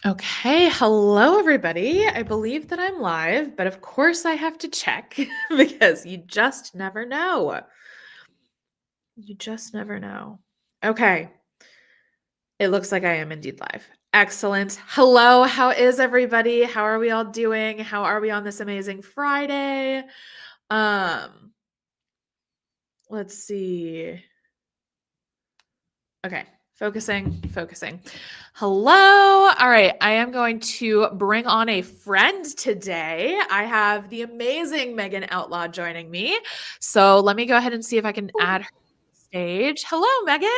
Okay, hello everybody. I believe that I'm live, but of course I have to check because you just never know. You just never know. Okay, it looks like I am indeed live. Excellent. Hello, how is everybody? How are we all doing? How are we on this amazing Friday? Let's see. Okay, focusing. Hello. All right, I am going to bring on a friend today. I have the amazing Megan Outlaw joining me. So let me go ahead and see if I can add her to the stage. Hello, Megan.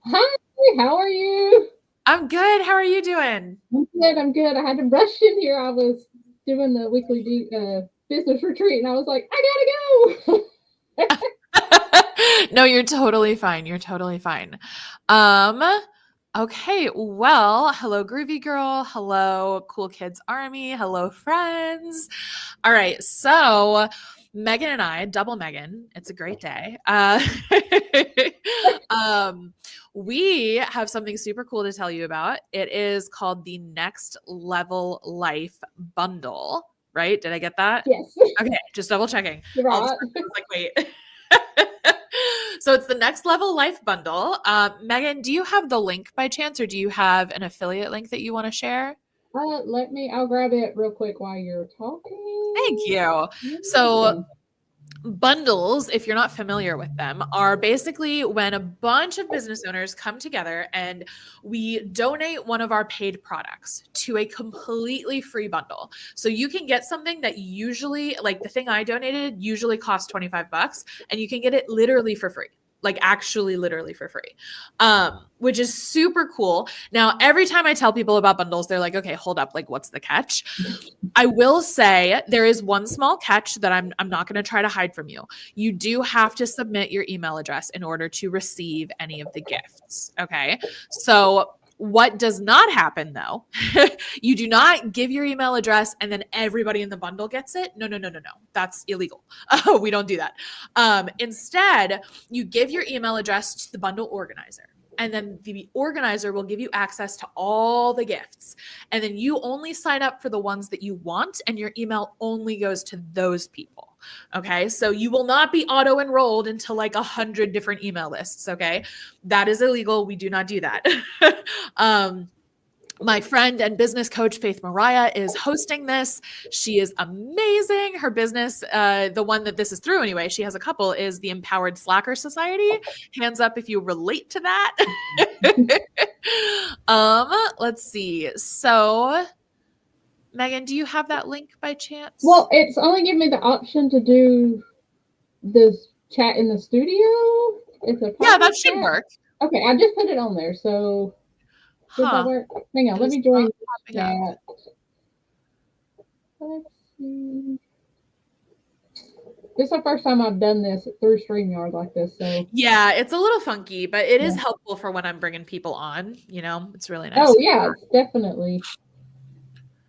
Hi, how are you? I'm good. How are you doing? I'm good. I had to rush in here. I was doing the weekly business retreat, and I was like, I gotta go. No, you're totally fine. You're totally fine. Um, okay, well, hello, Groovy Girl. Hello, Cool Kids Army. Hello, friends. All right, so Megan and I, double Megan, it's a great day. We have something super cool to tell you about. It is called the Next Level Life Bundle, right? Did I get that? Yes, Okay, just double checking. you're All of a right. sudden, I was like, wait. So it's the Next Level Life Bundle. Megan, do you have the link by chance, or do you have an affiliate link that you want to share? I'll grab it real quick while you're Thank talking. you. So bundles, if you're not familiar with them, are basically when a bunch of business owners come together and we donate one of our paid products to a completely free bundle. So you can get something that usually, like the thing I donated, usually costs $25, and you can get it literally for free. Like actually literally for free. Which is super cool. Now, every time I tell people about bundles, they're like, okay, hold up, like what's the catch? I will say there is one small catch that I'm not going to try to hide from you. You do have to submit your email address in order to receive any of the gifts. Okay. So what does not happen though, you do not give your email address and then everybody in the bundle gets it. No. That's illegal. We don't do that. Instead, you give your email address to the bundle organizer. And then the organizer will give you access to all the gifts. And then you only sign up for the ones that you want, and your email only goes to those people. Okay. So you will not be auto enrolled into like 100 different email lists. Okay. That is illegal. We do not do that. My friend and business coach Faith Mariah is hosting this. She is amazing. Her business, the one that this is through anyway, she has a couple, is the Empowered Slacker Society. Hands up if you relate to that. Let's see. So Megan, do you have that link by chance? Well, it's only giving me the option to do this chat in the studio. It's a Yeah, private that should chat. work. Okay, I just put it on there. So did that Huh. work? Hang on, It let is me join not popping up. chat. Let's see. This is the first time I've done this through StreamYard like this, so Yeah, it's a little funky, but it is yeah. helpful for when I'm bringing people on. It's really Oh nice. yeah, it's definitely.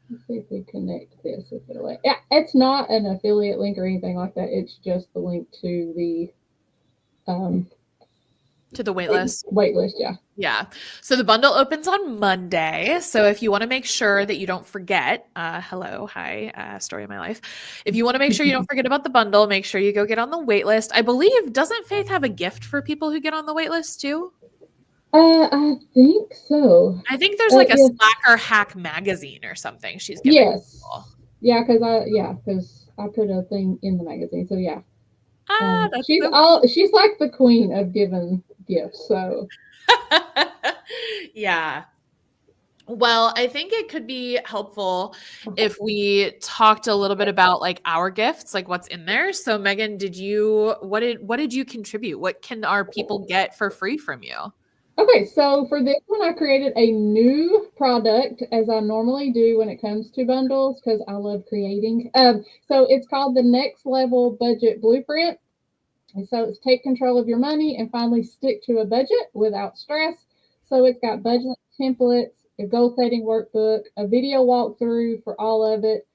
Let's see if we connect this if it'll let. Yeah, it's not an affiliate link or anything like that. It's just the link to the um To the waitlist. waitlist. Yeah. Yeah. So the bundle opens on Monday. So if you want to make sure that you don't forget, hello, hi, story of my life. If you want to make sure you don't forget about the bundle, make sure you go get on the wait list. I believe, doesn't Faith have a gift for people who get on the wait list too? I think so. I think there's like a Yes. Slacker Hack magazine or something she's giving people. Yes. Yeah, because I put a thing in the magazine. So yeah. That's She's so all she's like the queen of giving gifts. So yeah. Well, I think it could be helpful if we talked a little bit about like our gifts, like what's in there. So Megan, what did you contribute? What can our people get for free from you? okay, so for this one, I created a new product as I normally do when it comes to bundles because I love creating. So it's called the Next Level Budget Blueprint. And so it's take control of your money and finally stick to a budget without stress. So it's got budget templates, a goal setting workbook, a video walkthrough for all of it,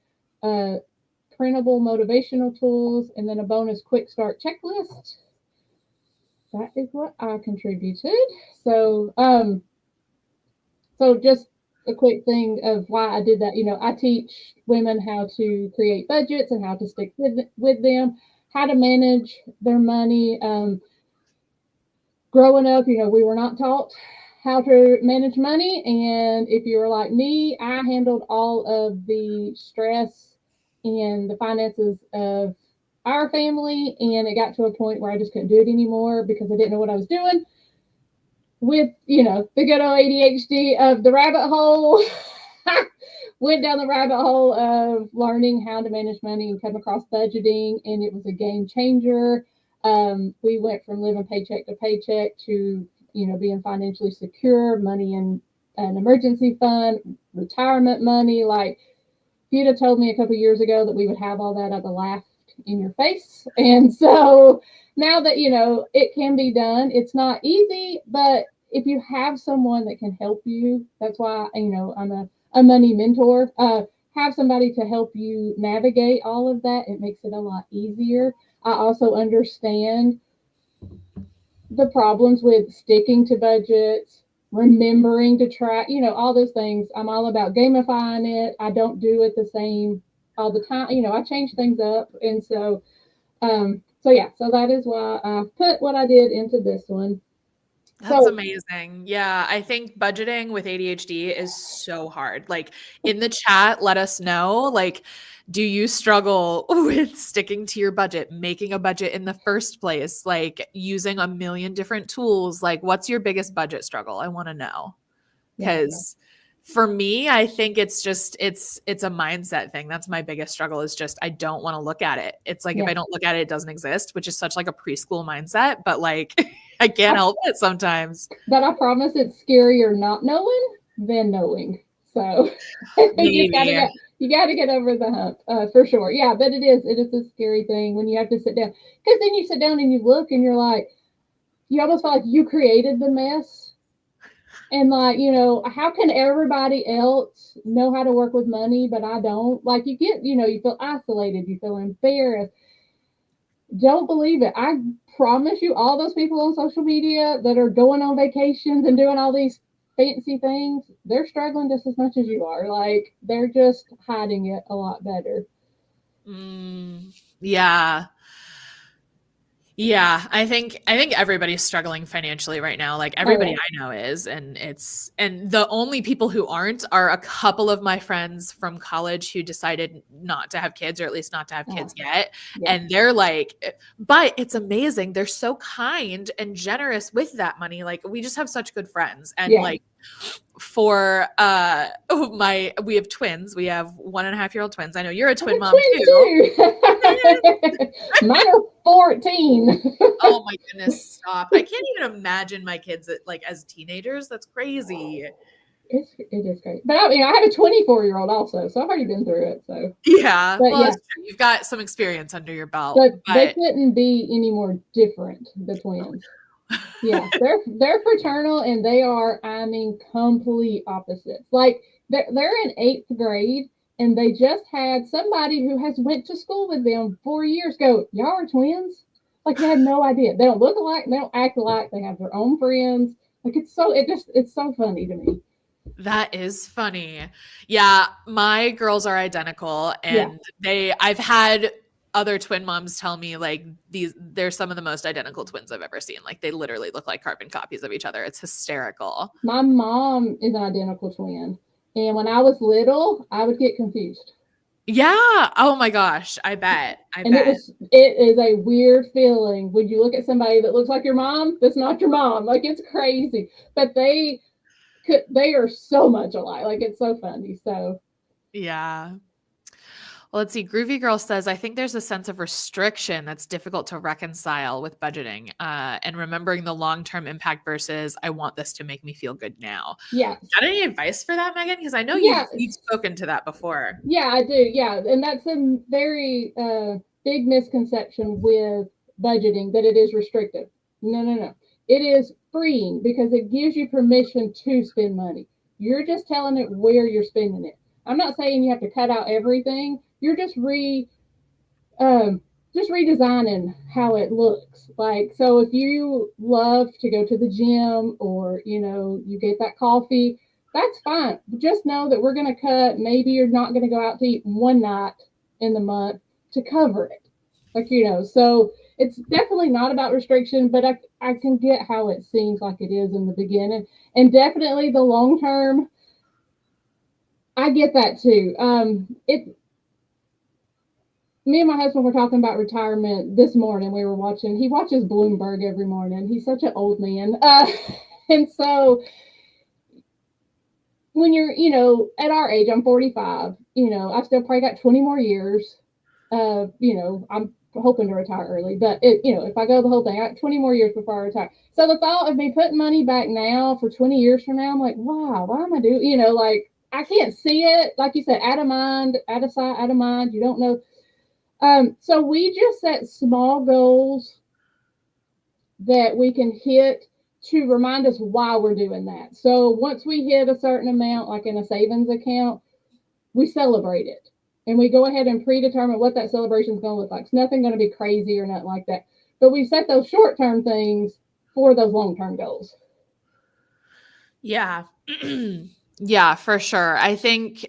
printable motivational tools, and then a bonus quick start checklist. That is what I contributed. So, so just a quick thing of why I did that. I teach women how to create budgets and how to stick with them, how to manage their money. Growing up, we were not taught how to manage money. And if you were like me, I handled all of the stress and the finances of our family. And it got to a point where I just couldn't do it anymore because I didn't know what I was doing with, the good old ADHD of the rabbit hole. Went down the rabbit hole of learning how to manage money and come across budgeting. And it was a game changer. We went from living paycheck to paycheck to, being financially secure, money in an emergency fund, retirement money. Like, if you'd have told me a couple years ago that we would have all that, I'd have laughed in your face. And so now that, it can be done, it's not easy, but if you have someone that can help you, that's why, I'm a money mentor. Have somebody to help you navigate all of that. It makes it a lot easier. I also understand the problems with sticking to budgets, remembering to track, all those things. I'm all about gamifying it. I don't do it the same all the time. I change things up. And so that is why I put what I did into this one. That's amazing. Yeah, I think budgeting with ADHD is so hard. Like, in the chat, let us know, like, do you struggle with sticking to your budget, making a budget in the first place, like using a million different tools? Like, what's your biggest budget struggle? I want to know. Because for me, I think it's a mindset thing. That's my biggest struggle, is just I don't want to look at it. It's like if I don't look at it, it doesn't exist, which is such like a preschool mindset, but like I can't help it sometimes. But I promise it's scarier not knowing than knowing. So you got to get over the hump for sure. Yeah, but it is a scary thing when you have to sit down, because then you sit down and you look and you're like, you almost feel like you created the mess. And like, how can everybody else know how to work with money, but I don't? Like, you get, you feel isolated, you feel embarrassed. Don't believe it. I promise you, all those people on social media that are going on vacations and doing all these fancy things, they're struggling just as much as you are. Like, they're just hiding it a lot better. Yeah. Yeah, I think everybody's struggling financially right now. Like, everybody I know is, and the only people who aren't are a couple of my friends from college who decided not to have kids, or at least not to have kids yet. And they're like, but it's amazing. They're so kind and generous with that money. Like, we just have such good friends. And like, for we have twins. We have 1.5-year-old twins. I know you're a twin mom too. Mine are 14. Oh my goodness, stop. I can't even imagine my kids as teenagers. That's crazy. It is great. But I have a 24-year-old also, so I've already been through it. So yeah, you've got some experience under your belt. But they couldn't be any more different, the twins. Yeah, they're fraternal, and they are, complete opposites. Like, they're in 8th grade, and they just had somebody who has went to school with them 4 years go, y'all are twins? Like, they had no idea. They don't look alike, they don't act alike, they have their own friends. Like, it's so funny to me. That is funny. Yeah, my girls are identical, and I've had other twin moms tell me, like, they're some of the most identical twins I've ever seen. Like, they literally look like carbon copies of each other. It's hysterical. My mom is an identical twin, and when I was little, I would get confused. Yeah. Oh my gosh. I bet. It is a weird feeling when you look at somebody that looks like your mom that's not your mom. Like, it's crazy, but they are so much alike. Like, it's so funny. So yeah. Well, let's see. Groovy Girl says, I think there's a sense of restriction that's difficult to reconcile with budgeting and remembering the long-term impact versus I want this to make me feel good now. Yeah. Got any advice for that, Megan? Because I know you've spoken to that before. Yeah, I do. Yeah. And that's a very big misconception with budgeting, that it is restrictive. No. It is freeing, because it gives you permission to spend money. You're just telling it where you're spending it. I'm not saying you have to cut out everything. You're just redesigning how it looks. Like, so if you love to go to the gym, or, you get that coffee, that's fine. Just know that we're going to cut. Maybe you're not going to go out to eat one night in the month to cover it. Like, so it's definitely not about restriction, but I can get how it seems like it is in the beginning. And definitely the long term, I get that too. Me and my husband were talking about retirement this morning. He watches Bloomberg every morning. He's such an old man. And so when you're, at our age, I'm 45, I've still probably got 20 more years. I'm hoping to retire early, but if I go the whole thing, I got 20 more years before I retire. So the thought of me putting money back now for 20 years from now, I'm like, wow, why am I doing, like, I can't see it. Like you said, out of mind, out of sight, out of mind. You don't know. So we just set small goals that we can hit to remind us why we're doing that. So once we hit a certain amount, like in a savings account, we celebrate it. And we go ahead and predetermine what that celebration is going to look like. It's nothing going to be crazy or nothing like that. But we set those short-term things for those long-term goals. Yeah. Yeah, for sure. I think,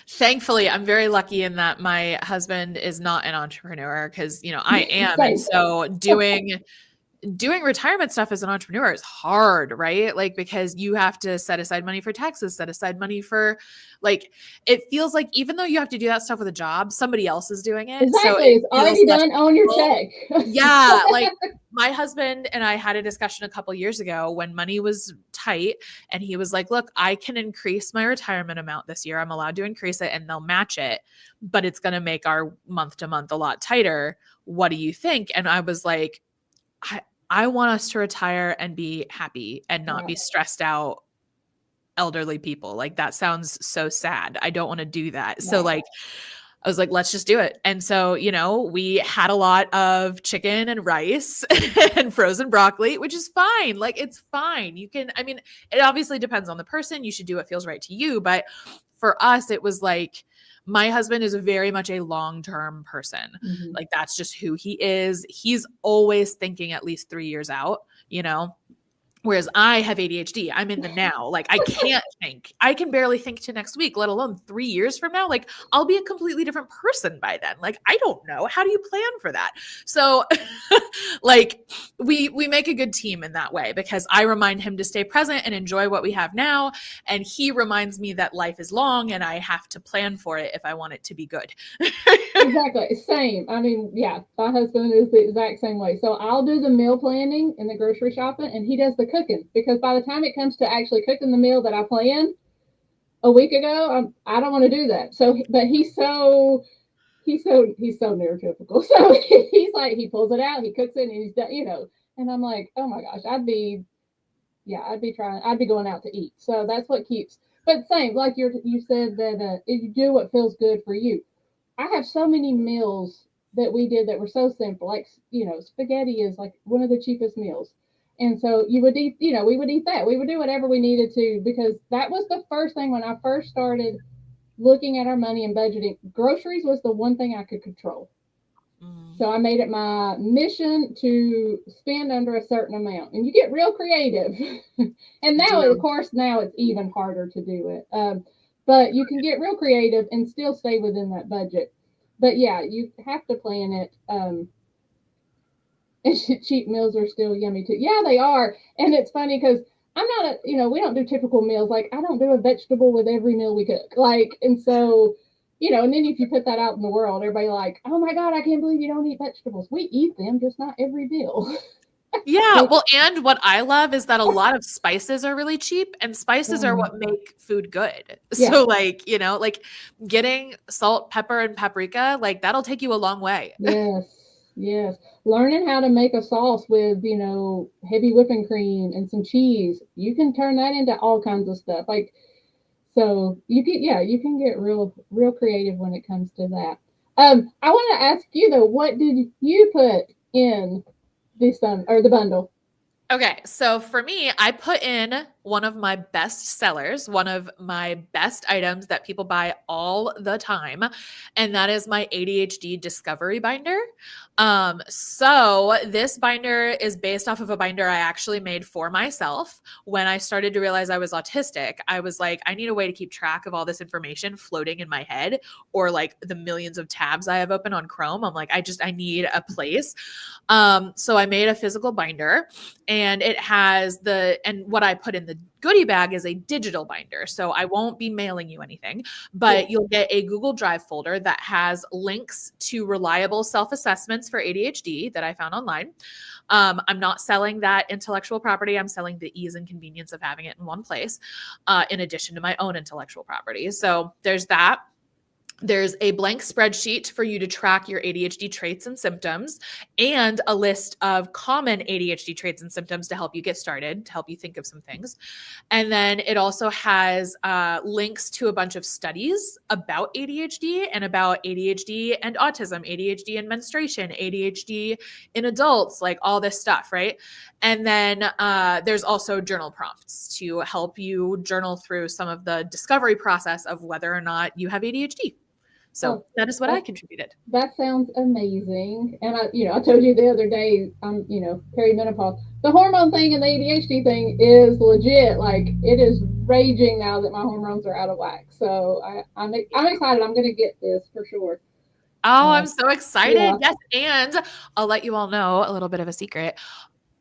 thankfully, I'm very lucky in that my husband is not an entrepreneur because, I am. And so doing retirement stuff as an entrepreneur is hard, right? Like, because you have to set aside money for taxes, set aside money for, like, it feels like even though you have to do that stuff with a job, somebody else is doing it. Exactly. So it's already done on your check. Yeah. Like, my husband and I had a discussion a couple years ago when money was tight, and he was like, look, I can increase my retirement amount this year. I'm allowed to increase it and they'll match it, but it's going to make our month to month a lot tighter. What do you think? And I was like, I want us to retire and be happy and not be stressed out elderly people. Like, that sounds so sad. I don't want to do that. So like, I was like, let's just do it. And so, we had a lot of chicken and rice and frozen broccoli, which is fine. Like, it's fine. It obviously depends on the person. You should do what feels right to you. But for us, it was like, my husband is very much a long-term person. Mm-hmm. Like, that's just who he is. He's always thinking at least 3 years out, whereas I have ADHD. I'm in the now. Like, I can't think. I can barely think to next week, let alone 3 years from now. Like, I'll be a completely different person by then. Like, I don't know. How do you plan for that? So like, we make a good team in that way, because I remind him to stay present and enjoy what we have now. And he reminds me that life is long and I have to plan for it if I want it to be good. Exactly. Same. Yeah, my husband is the exact same way. So I'll do the meal planning and the grocery shopping, and he does the cooking, because by the time it comes to actually cooking the meal that I planned a week ago, I don't want to do that. So, but he's so neurotypical. So he's like, he pulls it out, he cooks it, and he's done, and I'm like, oh my gosh, I'd be going out to eat. So that's what keeps, but same, like you said that if you do what feels good for you. I have so many meals that we did that were so simple, like, spaghetti is like one of the cheapest meals. And so you would eat, we would eat that. We would do whatever we needed to, because that was the first thing when I first started looking at our money and budgeting. Groceries was the one thing I could control. So I made it my mission to spend under a certain amount, and you get real creative. And now, of course, it's even harder to do it. But you can get real creative and still stay within that budget. But yeah, you have to plan it. And cheap meals are still yummy too. Yeah, they are. And it's funny because I'm not we don't do typical meals. Like, I don't do a vegetable with every meal we cook. Like, and so, and then if you put that out in the world, everybody like, oh my God, I can't believe you don't eat vegetables. We eat them, just not every meal. Yeah. Well, and what I love is that a lot of spices are really cheap, and spices are what make food good. Yeah. So like, like getting salt, pepper, and paprika, like that'll take you a long way. Yes. Learning how to make a sauce with, heavy whipping cream and some cheese, you can turn that into all kinds of stuff. Like, so you can get real creative when it comes to that. I want to ask you though, what did you put in the bundle? Okay, so for me, I put in one of my best sellers, one of my best items that people buy all the time, and that is my ADHD discovery binder. So this binder is based off of a binder I actually made for myself. When I started to realize I was autistic, I was like, I need a way to keep track of all this information floating in my head, or like the millions of tabs I have open on Chrome. I'm like, I need a place. So I made a physical binder, and it has and what I put in the goodie bag is a digital binder. So I won't be mailing you anything, but you'll get a Google Drive folder that has links to reliable self-assessments for ADHD that I found online. I'm not selling that intellectual property. I'm selling the ease and convenience of having it in one place, in addition to my own intellectual property. So there's that. There's a blank spreadsheet for you to track your ADHD traits and symptoms, and a list of common ADHD traits and symptoms to help you get started, to help you think of some things. And then it also has links to a bunch of studies about ADHD and about ADHD and autism, ADHD and menstruation, ADHD in adults, like all this stuff, right? And then there's also journal prompts to help you journal through some of the discovery process of whether or not you have ADHD. So that is what I contributed. That sounds amazing. And I told you the other day, I'm, perimenopause. The hormone thing and the ADHD thing is legit. Like, it is raging now that my hormones are out of whack. So I'm excited. I'm going to get this for sure. Oh, I'm so excited. Yeah. Yes. And I'll let you all know a little bit of a secret.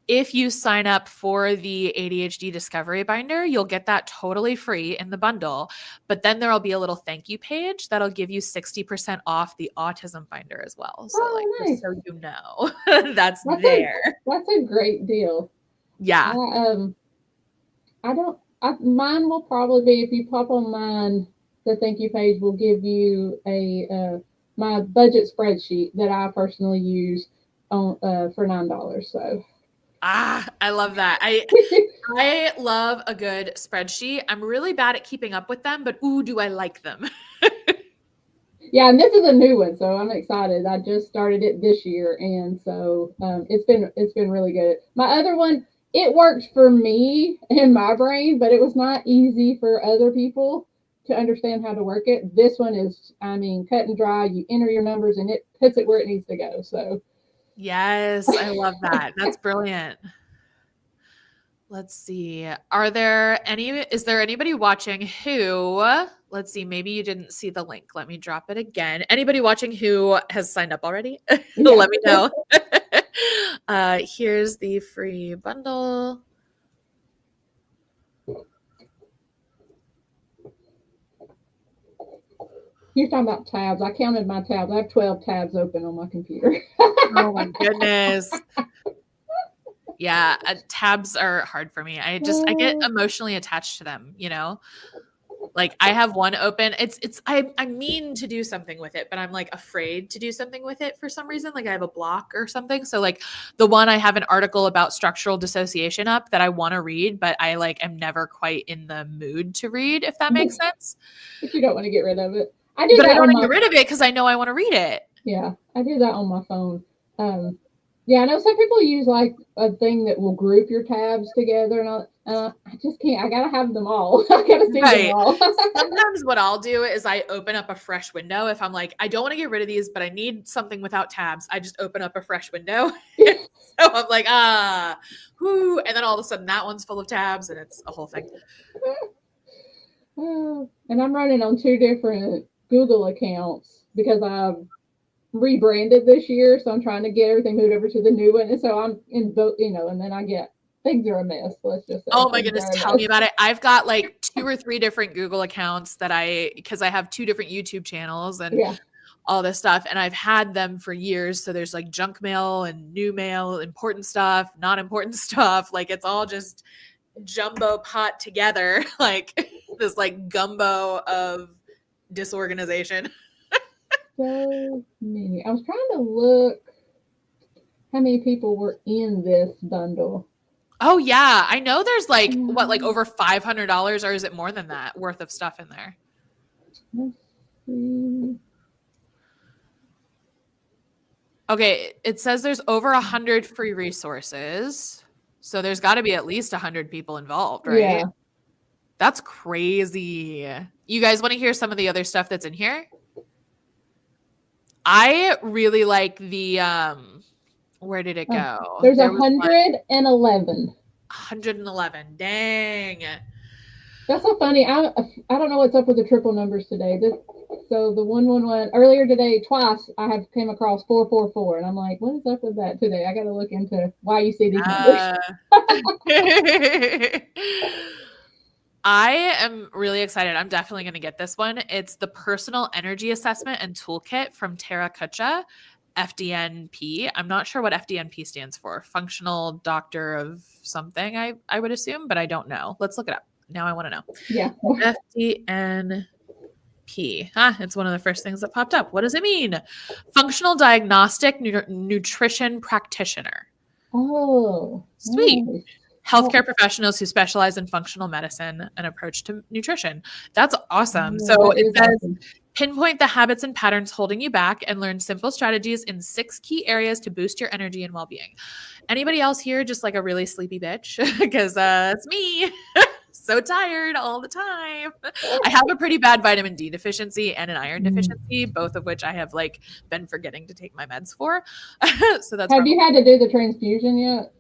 If you sign up for the ADHD discovery binder, you'll get that totally free in the bundle. But then there'll be a little thank you page that'll give you 60% off the autism binder as well. So nice. Just so you know, that's there. That's a great deal. Yeah. Mine will probably be, if you pop on mine, the thank you page will give you my budget spreadsheet that I personally use on for $9. So. I love that. I love a good spreadsheet. I'm really bad at keeping up with them, but do I like them? Yeah, and this is a new one, so I'm excited. I just started it this year, and so it's been really good. My other one, it worked for me in my brain, but it was not easy for other people to understand how to work it. This one is, cut and dry. You enter your numbers, and it puts it where it needs to go. So. Yes, I love that. That's brilliant. Let's see. Is there anybody watching who, let's see, maybe you didn't see the link. Let me drop it again. Anybody watching who has signed up already? Yeah. Let me know. Here's the free bundle. You're talking about tabs. I counted my tabs. I have 12 tabs open on my computer. Oh my goodness. Yeah, tabs are hard for me. I get emotionally attached to them, Like, I have one open. I mean to do something with it, but I'm like afraid to do something with it for some reason. Like, I have a block or something. So like the one, I have an article about structural dissociation up that I want to read, but I am never quite in the mood to read, if that makes sense. But you don't want to get rid of it. I don't want to get rid of it because I know I want to read it. Yeah, I do that on my phone. Yeah, I know some people use like a thing that will group your tabs together, and I just can't. I gotta have them all. I gotta see them all. Sometimes what I'll do is I open up a fresh window. If I'm like, I don't want to get rid of these, but I need something without tabs, I just open up a fresh window. So I'm like, whoo, and then all of a sudden that one's full of tabs, and it's a whole thing. And I'm running on 2 different Google accounts because I've rebranded this year, so I'm trying to get everything moved over to the new one, and so I'm in both, and then I get things are a mess. Let's just say. Oh my goodness, tell me about it. I've got like 2 or 3 different Google accounts because I have 2 different YouTube channels and all this stuff, and I've had them for years. So there's like junk mail and new mail, important stuff, not important stuff. Like, it's all just jumbo pot together, like this like gumbo of disorganization. So many. I was trying to look how many people were in this bundle. Oh yeah, I know there's like over $500, or is it more than that, worth of stuff in there? Let's see. Okay, it says there's over 100 free resources. So there's got to be at least 100 people involved, right? Yeah. That's crazy. You guys want to hear some of the other stuff that's in here? I really like the where did it go? There's There was 111. 111. Dang. That's so funny. I don't know what's up with the triple numbers today. So the 111 earlier today, twice I have came across 444, and I'm like, what is up with that today? I got to look into why you see these numbers. I am really excited. I'm definitely going to get this one. It's the Personal Energy Assessment and Toolkit from Tara Kutcha, FDNP. I'm not sure what FDNP stands for. Functional Doctor of something, I would assume, but I don't know. Let's look it up. Now I want to know. Yeah. FDNP. It's one of the first things that popped up. What does it mean? Functional Diagnostic Nutrition Practitioner. Oh. Sweet. Nice. Healthcare professionals who specialize in functional medicine and approach to nutrition. That's awesome. So it says, awesome. Pinpoint the habits and patterns holding you back and learn simple strategies in 6 key areas to boost your energy and well-being. Anybody else here just like a really sleepy bitch? Because it's me. So tired all the time. I have a pretty bad vitamin D deficiency and an iron deficiency, both of which I have like been forgetting to take my meds for. So that's. Have you had to do the transfusion yet?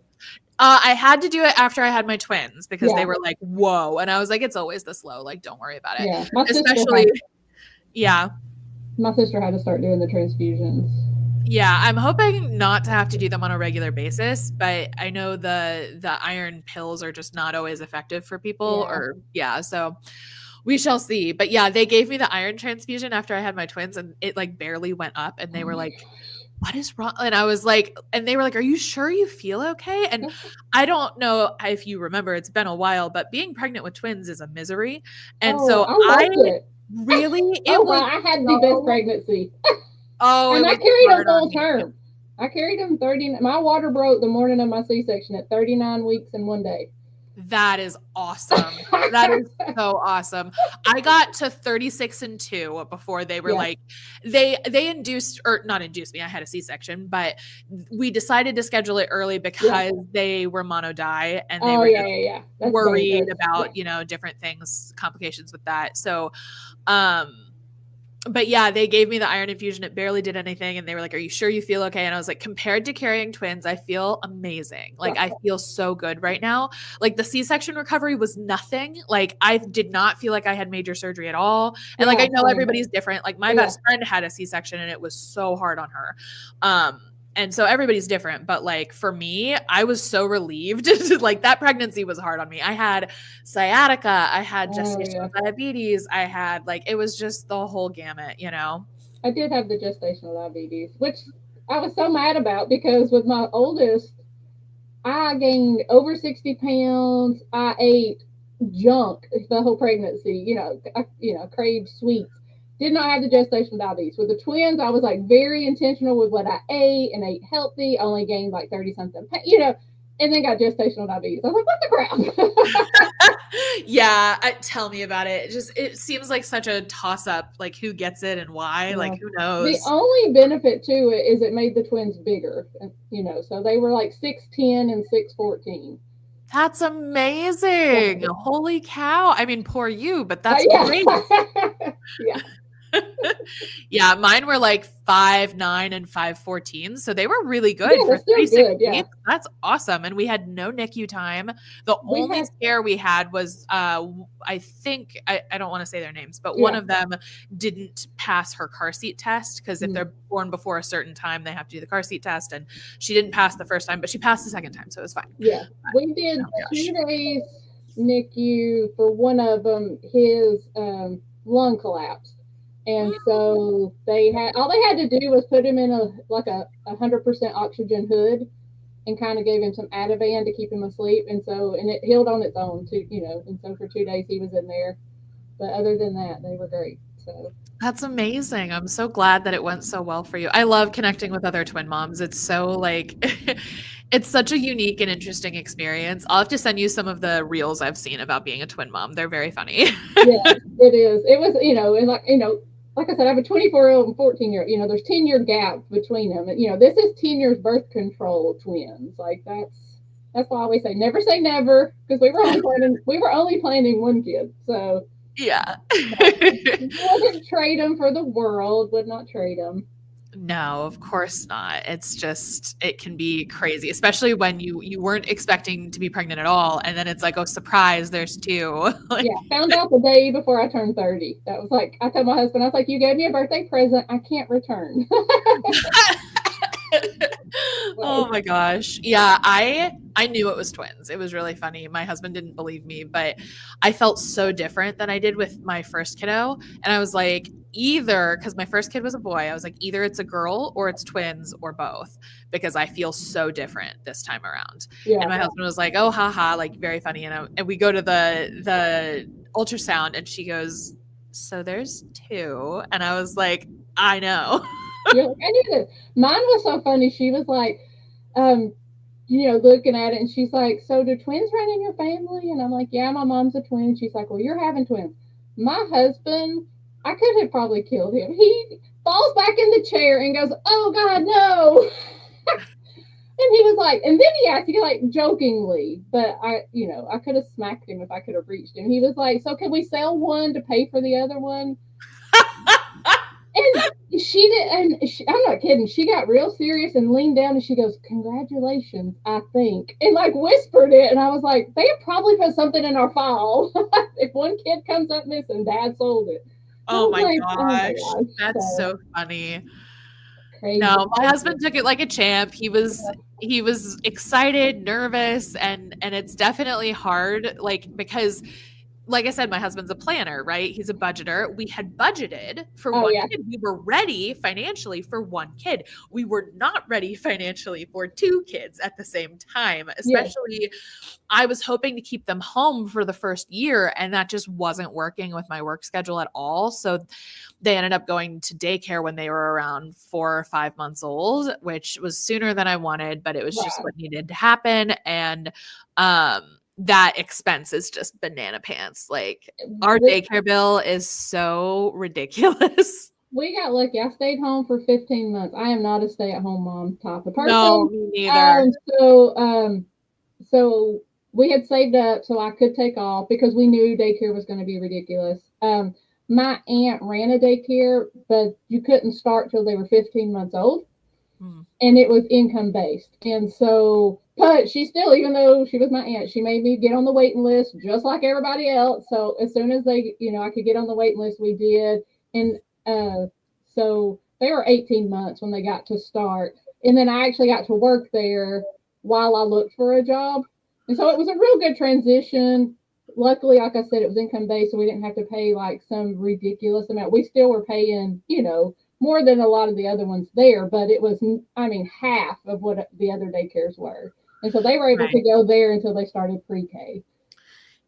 I had to do it after I had my twins because they were like, whoa. And I was like, it's always this low. Like, don't worry about it. Yeah. Especially, my sister had to start doing the transfusions. Yeah, I'm hoping not to have to do them on a regular basis, but I know the iron pills are just not always effective for people so we shall see. But yeah, they gave me the iron transfusion after I had my twins and it like barely went up and they were like, what is wrong? And I was like, and they were like, are you sure you feel okay? And I don't know if you remember, it's been a while, but being pregnant with twins is a misery. And so I really, I had the best pregnancy. And I carried them full term. I carried them 30. My water broke the morning of my C-section at 39 weeks and 1 day. That is awesome. That is so awesome. I got to 36 and 2 before they were like, they induced, or not induced me. I had a C-section, but we decided to schedule it early because they were monodi and they were worried about, different things, complications with that. So, but yeah, they gave me the iron infusion. It barely did anything. And they were like, are you sure you feel okay? And I was like, compared to carrying twins, I feel amazing. Like I feel so good right now. Like the C-section recovery was nothing. Like I did not feel like I had major surgery at all. And like, I know everybody's different. Like my best friend had a C-section and it was so hard on her. And so everybody's different, but like for me, I was so relieved. Like that pregnancy was hard on me. I had sciatica, I had gestational diabetes, I had like, it was just the whole gamut, I did have the gestational diabetes, which I was so mad about because with my oldest, I gained over 60 pounds. I ate junk the whole pregnancy, I craved sweets. Did not have the gestational diabetes. With the twins, I was like very intentional with what I ate and ate healthy. Only gained like 30 something, and then got gestational diabetes. I was like, what the crap? Tell me about it. It seems like such a toss up, like who gets it and why, like who knows? The only benefit to it is it made the twins bigger, so they were like 6'10" and 6'14". That's amazing. Yeah. Holy cow. I mean, poor you, but that's great. Yeah, mine were like 5'9" and 5'14", so they were really good for 36 weeks. That's awesome. And we had no NICU time. The only scare we had was I think I don't want to say their names, but one of them didn't pass her car seat test because if they're born before a certain time, they have to do the car seat test. And she didn't pass the first time, but she passed the second time, so it was fine. Yeah, we did 2 days NICU for one of them. His lung collapsed. And so all they had to do was put him in a 100% oxygen hood and kind of gave him some Ativan to keep him asleep. And it healed on its own too, and so for 2 days he was in there. But other than that, they were great. So that's amazing. I'm so glad that it went so well for you. I love connecting with other twin moms. It's so like, it's such a unique and interesting experience. I'll have to send you some of the reels I've seen about being a twin mom. They're very funny. Yeah, it is. It was, and like I said, I have a 24-year-old and 14-year-old. There's 10-year gap between them. And, this is 10 years birth control twins. Like that's That's why we say never, because we were only planning one kid. So yeah. wouldn't trade them for the world, would not trade them. No, of course not. It's just, it can be crazy, especially when you weren't expecting to be pregnant at all. And then it's like, oh, surprise, there's two. Like, Yeah, found out the day before I turned 30. That was like, I told my husband, I was like, you gave me a birthday present. I can't return. oh my gosh. Yeah, I knew it was twins. It was really funny. My husband didn't believe me, but I felt so different than I did with my first kiddo. And I was like, either, because my first kid was a boy, I was like, either it's a girl or it's twins or both, because I feel so different this time around. Yeah. And my husband was like, oh, haha, like very funny. And we go to the ultrasound and she goes, so there's two. And I was like, I know. You're like, I knew this. Mine was so funny. She was like, looking at it, and she's like, so do twins run in your family? And I'm like, yeah, my mom's a twin. She's like, well, you're having twins. My husband, I could have probably killed him. He falls back in the chair and goes, oh God, no. And he was like, and then he asked, like jokingly, but I could have smacked him if I could have reached him. He was like, so can we sell one to pay for the other one? And she did, and I'm not kidding. She got real serious and leaned down and she goes, congratulations, I think. And like whispered it. And I was like, they have probably put something in our file. If one kid comes up missing, Dad sold it. Oh my gosh. That's so funny. Crazy. No, my husband took it like a champ. He was excited, nervous, and it's definitely hard, like, because like I said, my husband's a planner, right? He's a budgeter. We had budgeted for one kid. We were ready financially for one kid. We were not ready financially for two kids at the same time, especially I was hoping to keep them home for the first year, and that just wasn't working with my work schedule at all. So they ended up going to daycare when they were around 4 or 5 months old, which was sooner than I wanted, but it was just what needed to happen. And, that expense is just banana pants. Like our daycare bill is so ridiculous. We got lucky. I stayed home for 15 months. I am not a stay-at-home mom type of person. No, me neither. So we had saved up so I could take off because we knew daycare was going to be ridiculous. My aunt ran a daycare, but you couldn't start till they were 15 months old. And it was income based. And so, but she still, even though she was my aunt, she made me get on the waiting list just like everybody else. So as soon as they, I could get on the waiting list, we did. And so they were 18 months when they got to start. And then I actually got to work there while I looked for a job. And so it was a real good transition. Luckily, like I said, it was income based, so we didn't have to pay like some ridiculous amount. We still were paying, more than a lot of the other ones there, but it was, half of what the other daycares were. And so they were able to go there until they started pre-K.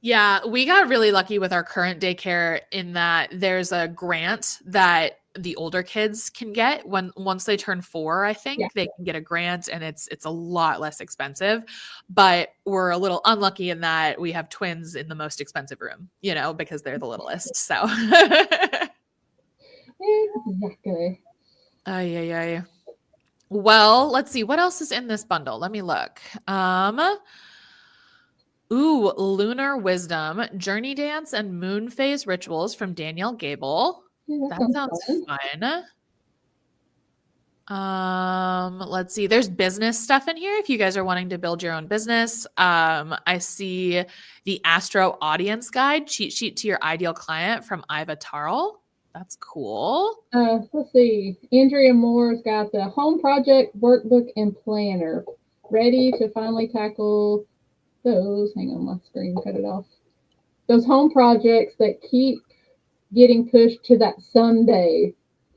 Yeah, we got really lucky with our current daycare in that there's a grant that the older kids can get once they turn 4, I think they can get a grant, and it's a lot less expensive, but we're a little unlucky in that we have twins in the most expensive room, because they're the littlest. So exactly. Yeah. Well, let's see. What else is in this bundle? Let me look. Lunar Wisdom, Journey Dance and Moon Phase Rituals from Danielle Gable. Yeah, that sounds fun. Let's see. There's business stuff in here if you guys are wanting to build your own business. I see the Astro Audience Guide, cheat sheet to your ideal client from Iva Tarl. That's cool. Let's see. Andrea Moore's got the home project workbook and planner ready to finally tackle those. Hang on, my screen cut it off. Those home projects that keep getting pushed to that someday.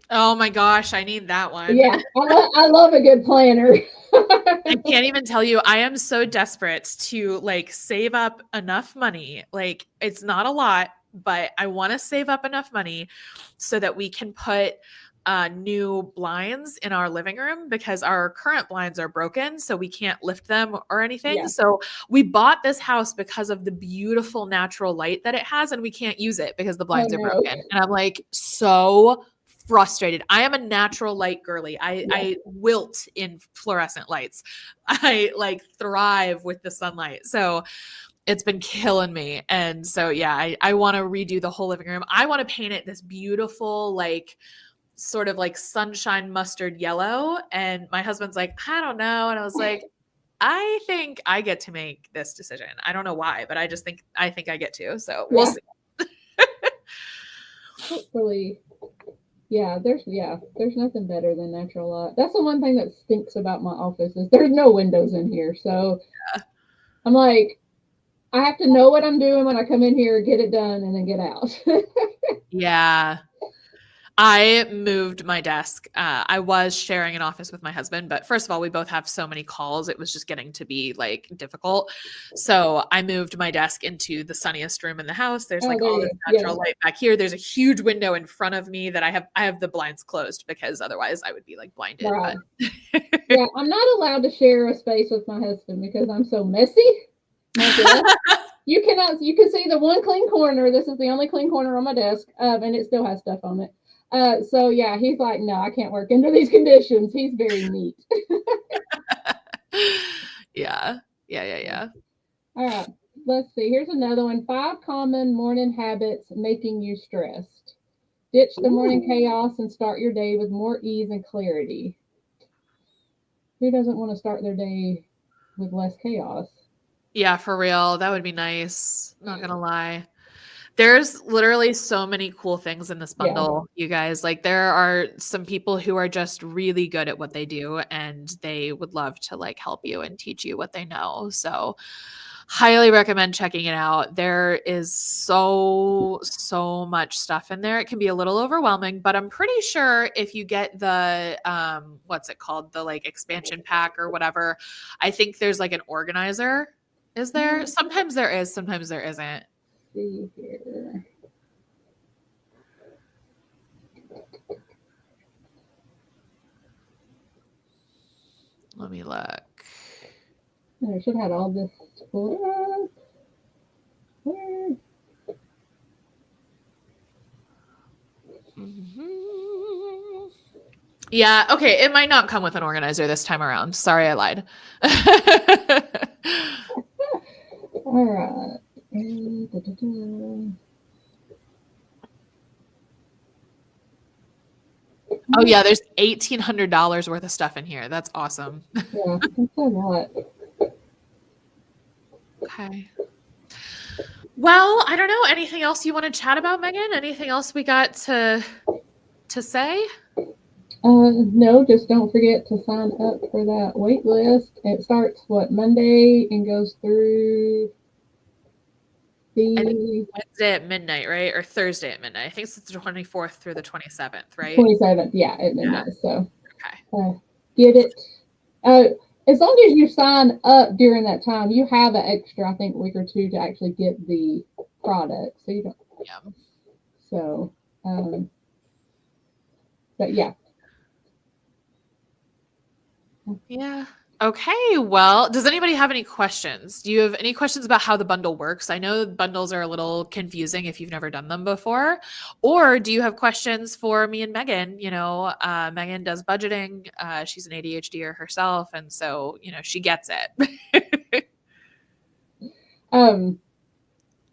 Oh my gosh, I need that one. Yeah, I love a good planner. I can't even tell you. I am so desperate to save up enough money. Like, it's not a lot, but I want to save up enough money so that we can put new blinds in our living room because our current blinds are broken, so we can't lift them or anything. Yeah. So we bought this house because of the beautiful natural light that it has, and we can't use it because the blinds are broken. And I'm like so frustrated. I am a natural light girly. I wilt in fluorescent lights. I like thrive with the sunlight. So it's been killing me. And so, yeah, I want to redo the whole living room. I want to paint it this beautiful, like sort of like sunshine mustard yellow. And my husband's like, I don't know. And I was like, I think I get to make this decision. I don't know why, but I think I get to. So we'll see. Hopefully. There's nothing better than natural light. That's the one thing that stinks about my office is there's no windows in here. So I'm like, I have to know what I'm doing when I come in here, get it done, and then get out. Yeah. I moved my desk. I was sharing an office with my husband, but first of all, we both have so many calls. It was just getting to be like difficult. So I moved my desk into the sunniest room in the house. There's like all this natural light back here. There's a huge window in front of me that I have the blinds closed because otherwise I would be like blinded. Right. Yeah, I'm not allowed to share a space with my husband because I'm so messy. You can see the one clean corner. This is the only clean corner on my desk, and it still has stuff on it. So yeah, he's like, no, I can't work under these conditions. He's very neat. Yeah. All right, let's see. Here's another one. 5 common morning habits making you stressed. Ditch the morning chaos and start your day with more ease and clarity. Who doesn't want to start their day with less chaos? Yeah, for real. That would be nice. Not gonna lie. There's literally so many cool things in this bundle, you guys. Like there are some people who are just really good at what they do and they would love to like help you and teach you what they know. So highly recommend checking it out. There is so much stuff in there. It can be a little overwhelming, but I'm pretty sure if you get the what's it called? The like expansion pack or whatever, I think there's like an organizer. Is there? Sometimes there is, sometimes there isn't. See here. Let me look. I should have all this pulled up. Where? Yeah, okay. It might not come with an organizer this time around. Sorry, I lied. All right. Oh yeah, there's $1,800 worth of stuff in here. That's awesome. Yeah, that's a lot. Okay. Well, I don't know. Anything else you want to chat about, Megan? Anything else we got to say? No, just don't forget to sign up for that wait list. It starts Monday and goes through Wednesday at midnight, right? Or Thursday at midnight. I think it's the 24th through the 27th, right? 27th, yeah, at midnight. Yeah. So okay. Get it. As long as you sign up during that time, you have an extra, I think, week or two to actually get the product. So you don't. Yeah. So, but yeah. Yeah. Okay. Well, does anybody have any questions? Do you have any questions about how the bundle works? I know bundles are a little confusing if you've never done them before. Or do you have questions for me and Megan? You know, Megan does budgeting. She's an ADHDer herself. And so, you know, she gets it.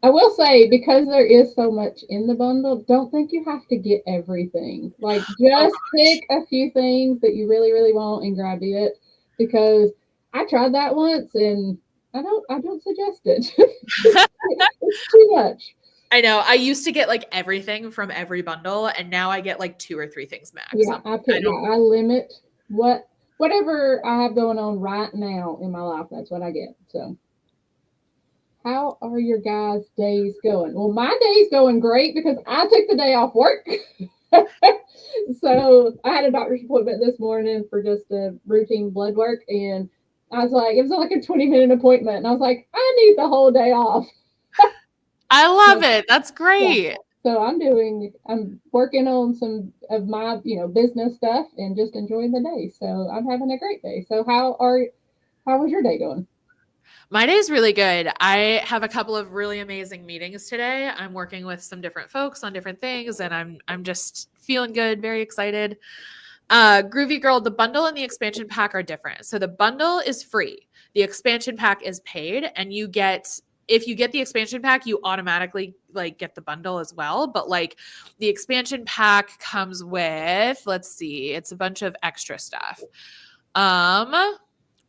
I will say, because there is so much in the bundle, don't think you have to get everything. Like, just pick a few things that you really, really want and grab it. Because I tried that once and I don't suggest it. It's too much. I know. I used to get like everything from every bundle, and now I get like 2 or 3 things max. Yeah, I limit whatever I have going on right now in my life. That's what I get. So, how are your guys' days going? Well, my day's going great because I took the day off work. So I had a doctor's appointment this morning for just a routine blood work, and I was like, it was like a 20-minute appointment, and I was like, I need the whole day off. I love it. That's great. Yeah. So I'm working on some of my, business stuff and just enjoying the day. So I'm having a great day. So how was your day going? My day is really good. I have a couple of really amazing meetings today. I'm working with some different folks on different things, and I'm just feeling good, very excited. Groovy Girl, the bundle and the expansion pack are different. So the bundle is free. The expansion pack is paid, and if you get the expansion pack, you automatically like get the bundle as well. But like the expansion pack comes with, let's see, it's a bunch of extra stuff.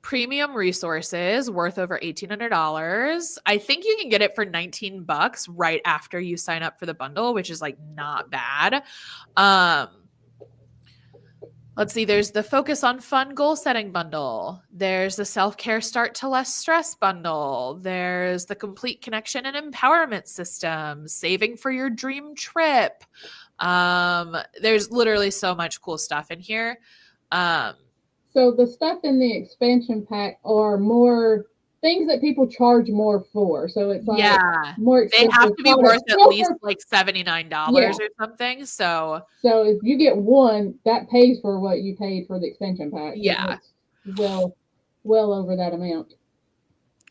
Premium resources worth over $1,800. I think you can get it for $19 right after you sign up for the bundle, which is like not bad. Let's see, there's the Focus on Fun Goal Setting bundle. There's the Self-Care Start to Less Stress bundle. There's the Complete Connection and Empowerment System, Saving for Your Dream Trip. There's literally so much cool stuff in here. So the stuff in the expansion pack are more things that people charge more for. So it's like more expensive. They have to be worth at least like $79 or something. So if you get one, that pays for what you paid for the expansion pack. Yeah. Well over that amount.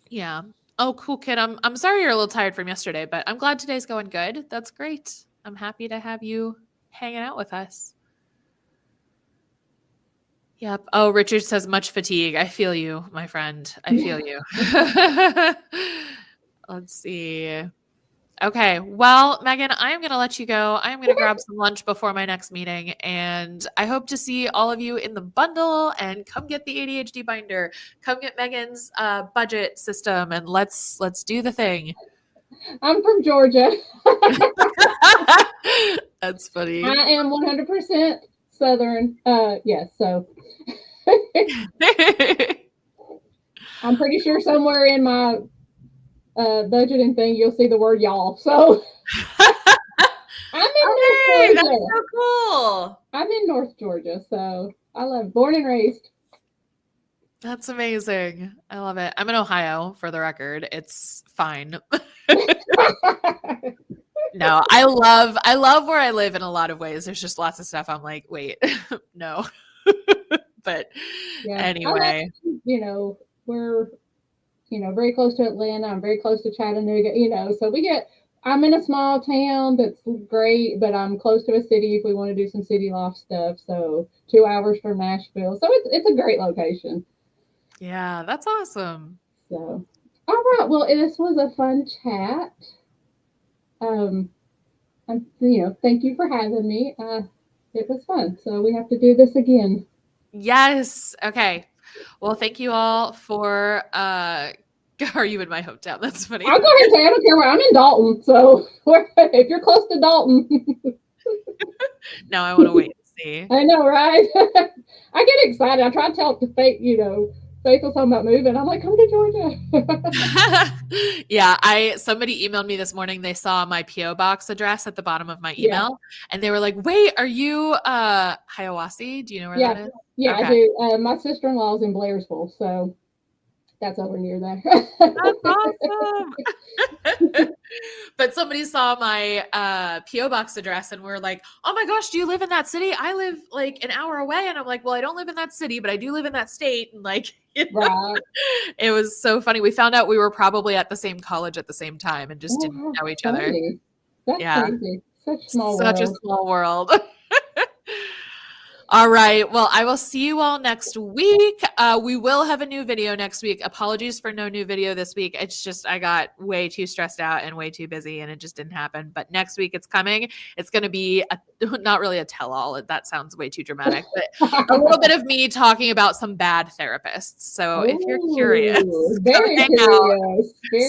Yeah. Oh, cool, kid. I'm sorry you're a little tired from yesterday, but I'm glad today's going good. That's great. I'm happy to have you hanging out with us. Yep. Oh, Richard says much fatigue. I feel you, my friend. I feel you. Let's see. Okay. Well, Megan, I am going to let you go. I am going to grab some lunch before my next meeting, and I hope to see all of you in the bundle, and come get the ADHD binder. Come get Megan's budget system, and let's do the thing. I'm from Georgia. That's funny. I am 100% Southern. Yes. So I'm pretty sure somewhere in my budgeting thing you'll see the word y'all. So I'm in North Georgia. That's so cool. I'm in North Georgia, so I love born and raised. That's amazing. I love it. I'm in Ohio, for the record. It's fine. No, I love where I live in a lot of ways. There's just lots of stuff I'm like, wait, no. But anyway, we're very close to Atlanta. I'm very close to Chattanooga, so I'm in a small town that's great, but I'm close to a city if we want to do some city life stuff. So 2 hours from Nashville. So it's a great location. Yeah, that's awesome. So, all right. Well, this was a fun chat. And, thank you for having me. It was fun. So we have to do this again. Yes. Okay. Well, thank you all for, are you in my hometown? That's funny. I'll go ahead and say, I don't care where I'm in Dalton. So if you're close to Dalton. Now I want to wait and see. I know, right? I get excited. I try to tell Faith, Faith was talking about moving. I'm like, come to Georgia. Yeah, somebody emailed me this morning. They saw my P.O. box address at the bottom of my email, and they were like, wait, are you Hiawassee? Do you know where that is? Yeah, okay. I do. My sister-in-law is in Blairsville, so that's over near there. That's awesome. But somebody saw my P.O. box address and were like, oh my gosh, do you live in that city? I live like an hour away. And I'm like, well, I don't live in that city, but I do live in that state. And like, right. It was so funny. We found out we were probably at the same college at the same time and just didn't know each other. That's crazy. Such a small world. All right. Well, I will see you all next week. We will have a new video next week. Apologies for no new video this week. It's just I got way too stressed out and way too busy and it just didn't happen. But next week it's coming. It's going to be not really a tell-all. That sounds way too dramatic, but a little bit of me talking about some bad therapists. So if you're curious,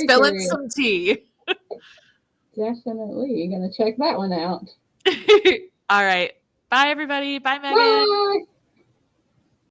spilling some tea. Definitely. You're going to check that one out. All right. Bye, everybody. Bye, Megan. Bye.